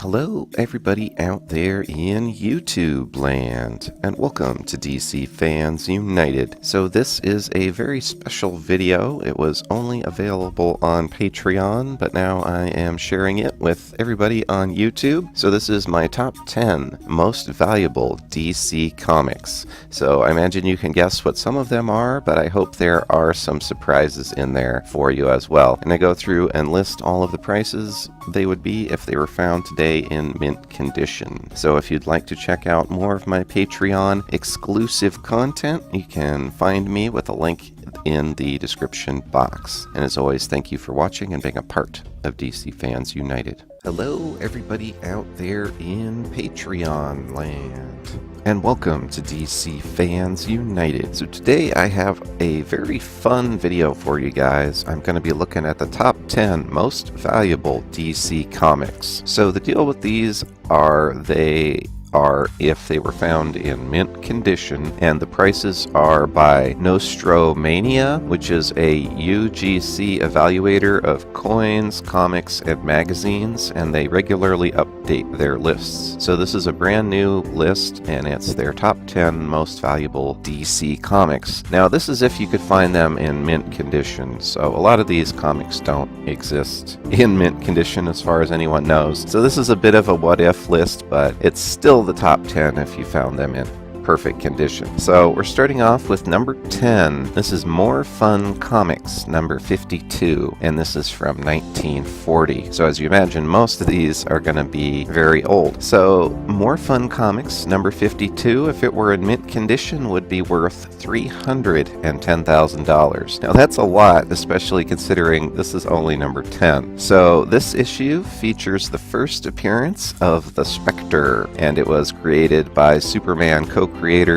Hello, everybody out there in YouTube land, and welcome to DC Fans United. So this is a very special video. It was only available on Patreon, but now I am sharing it with everybody on YouTube. So this is my top 10 most valuable DC comics. So I imagine you can guess what some of them are, but I hope there are some surprises in there for you as well. And I go through and list all of the prices they would be if they were found today in mint condition. So if you'd like to check out more of my Patreon exclusive content, you can find me with a link in the description box. And as always, thank you for watching and being a part of DC Fans United. Hello, everybody out there in Patreon land, and welcome to DC Fans United. So today I have a very fun video for you guys. I'm going to be looking at the top 10 most valuable DC comics. So the deal with these are they are if they were found in mint condition, and the prices are by Nostromania, which is a UGC evaluator of coins, comics, and magazines, and they regularly update their lists. So this is a brand new list, and it's their top 10 most valuable DC comics. Now this is if you could find them in mint condition, so a lot of these comics don't exist in mint condition as far as anyone knows. So this is a bit of a what if list, but it's still the top 10 if you found them in perfect condition. So we're starting off with number 10. This is More Fun Comics number 52, and this is from 1940. So as you imagine, most of these are going to be very old. So More Fun Comics number 52, if it were in mint condition, would be worth $310,000. Now that's a lot, especially considering this is only number 10. So this issue features the first appearance of the Spectre, and it was created by Superman co-creator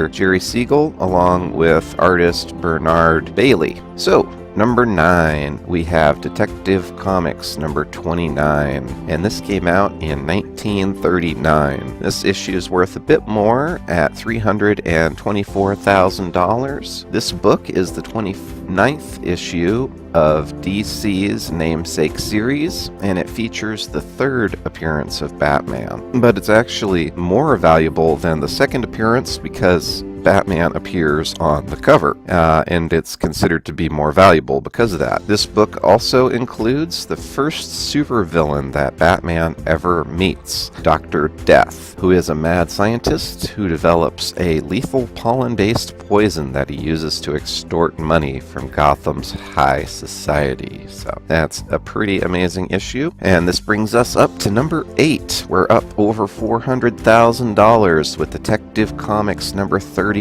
Jerry Siegel along with artist Bernard Bailey. So number 9, we have Detective Comics number 29, and this came out in 1939. This issue is worth a bit more at $324,000. This book is the 29th issue of DC's namesake series, and it features the third appearance of Batman. But it's actually more valuable than the second appearance because Batman appears on the cover, and it's considered to be more valuable because of that. This book also includes the first supervillain that Batman ever meets, Dr. Death, who is a mad scientist who develops a lethal pollen-based poison that he uses to extort money from Gotham's high society. So that's a pretty amazing issue. And this brings us up to number 8. We're up over $400,000 with Detective Comics number 31.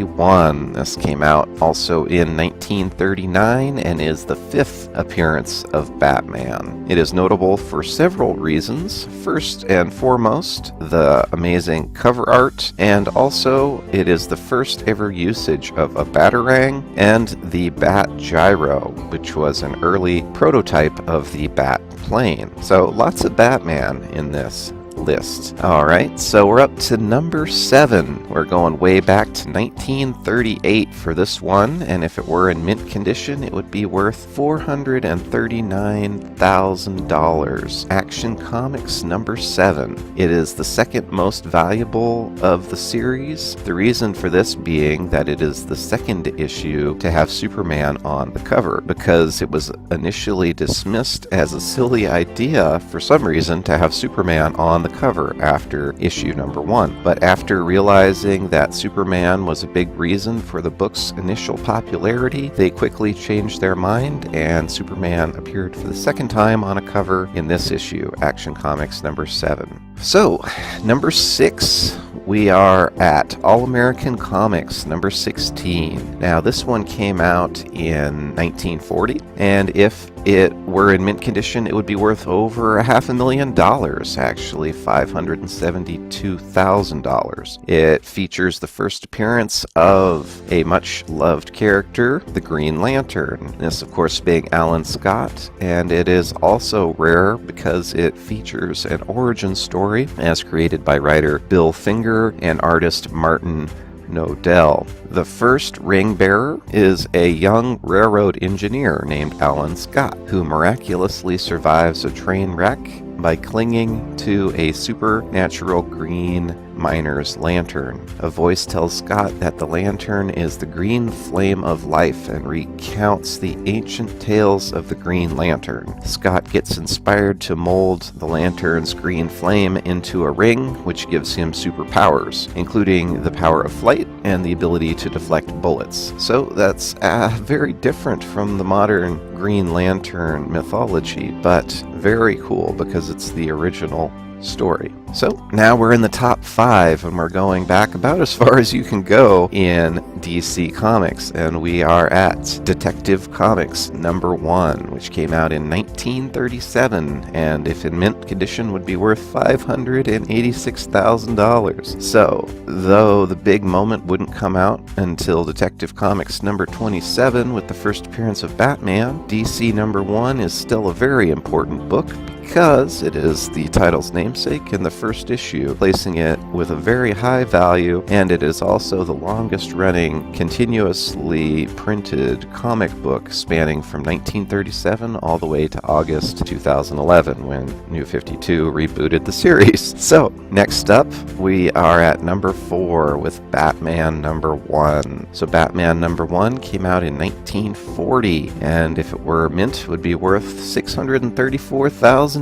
This came out also in 1939 and is the 5th appearance of Batman. It is notable for several reasons. First and foremost, the amazing cover art, and also it is the first ever usage of a Batarang and the Bat Gyro, which was an early prototype of the Bat plane. So lots of Batman in this list. Alright, so we're up to number 7. We're going way back to 1938 for this one, and if it were in mint condition, it would be worth $439,000. Action Comics number 7. It is the second most valuable of the series. The reason for this being that it is the second issue to have Superman on the cover, because it was initially dismissed as a silly idea for some reason to have Superman on the cover after issue number 1. But after realizing that Superman was a big reason for the book's initial popularity, they quickly changed their mind, and Superman appeared for the second time on a cover in this issue, Action Comics number 7. So, number 6, we are at All American Comics number 16. Now this one came out in 1940, and if it were in mint condition, it would be worth over $500,000, actually $572,000. It features the first appearance of a much loved character, the Green Lantern. This, of course, being Alan Scott, and it is also rare because it features an origin story as created by writer Bill Finger and artist Martin Nodell. The first ring bearer is a young railroad engineer named Alan Scott, who miraculously survives a train wreck by clinging to a supernatural green miner's lantern. A voice tells Scott that the lantern is the green flame of life and recounts the ancient tales of the Green Lantern. Scott gets inspired to mold the lantern's green flame into a ring, which gives him superpowers, including the power of flight and the ability to deflect bullets. So that's very different from the modern Green Lantern mythology, but very cool because it's the original story. So now we're in the top 5, and we're going back about as far as you can go in DC Comics, and we are at Detective Comics number 1, which came out in 1937, and if in mint condition would be worth $586,000. So, though the big moment wouldn't come out until Detective Comics number 27 with the first appearance of Batman, DC number 1 is still a very important book because it is the title's namesake in the first issue, placing it with a very high value, and it is also the longest running continuously printed comic book spanning from 1937 all the way to August 2011 when New 52 rebooted the series. So next up we are at number 4 with Batman number 1. So Batman number 1 came out in 1940, and if it were mint would be worth $634,000.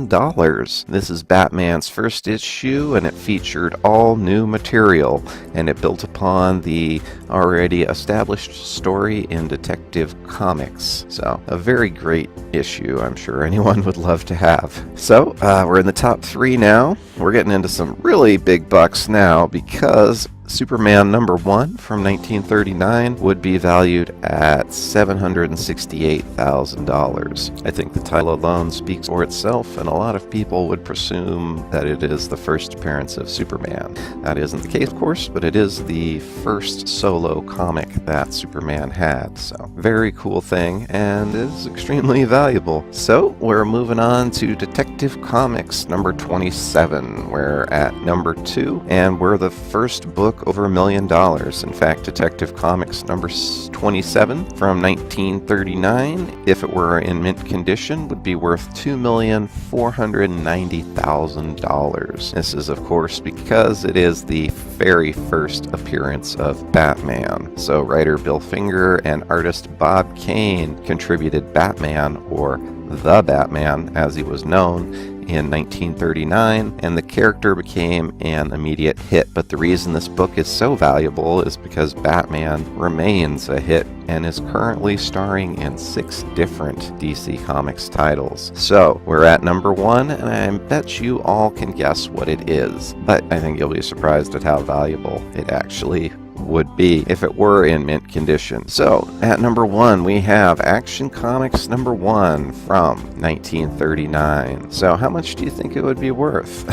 This is Batman's first issue, and it featured all new material, and it built upon the already established story in Detective Comics. So a very great issue I'm sure anyone would love to have. So we're in the top 3 now. We're getting into some really big bucks now because Superman number 1 from 1939 would be valued at $768,000. I think the title alone speaks for itself, and a lot of people would presume that it is the first appearance of Superman. That isn't the case, of course, but it is the first solo comic that Superman had. So, very cool thing, and is extremely valuable. So, we're moving on to Detective Comics number 27. We're at number 2, and we're the first book over $1 million. In fact, Detective Comics number 27 from 1939, if it were in mint condition, would be worth $2,490,000. This is, of course, because it is the very first appearance of Batman. So writer Bill Finger and artist Bob Kane contributed Batman, or the Batman as he was known, in 1939, and the character became an immediate hit. But the reason this book is so valuable is because Batman remains a hit and is currently starring in 6 different DC Comics titles. So we're at number 1, and I bet you all can guess what it is, but I think you'll be surprised at how valuable it actually would be if it were in mint condition. So at number 1 we have Action Comics number 1 from 1939. So how much do you think it would be worth?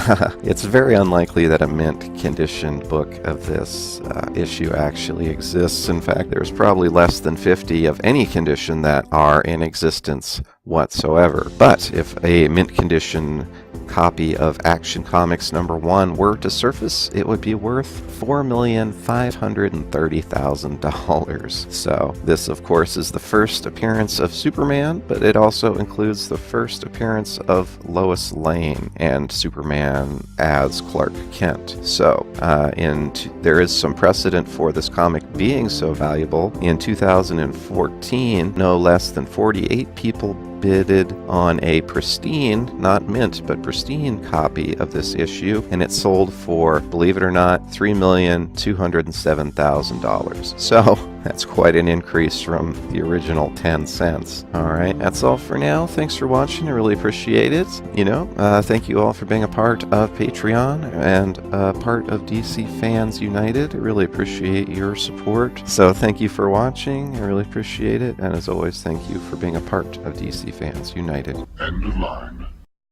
It's very unlikely that a mint condition book of this issue actually exists. In fact, there's probably less than 50 of any condition that are in existence whatsoever. But if a mint condition copy of Action Comics number 1 were to surface, it would be worth $4,530,000. So this, of course, is the first appearance of Superman, but it also includes the first appearance of Lois Lane and Superman as Clark Kent. So there is some precedent for this comic being so valuable. In 2014, no less than 48 people bidded on a pristine, not mint, but pristine copy of this issue, and it sold for, believe it or not, $3,207,000. So that's quite an increase from the original 10 cents. Alright, that's all for now. Thanks for watching. I really appreciate it. Thank you all for being a part of Patreon and a part of DC Fans United. I really appreciate your support. So thank you for watching. I really appreciate it. And as always, thank you for being a part of DC Fans United. End of line.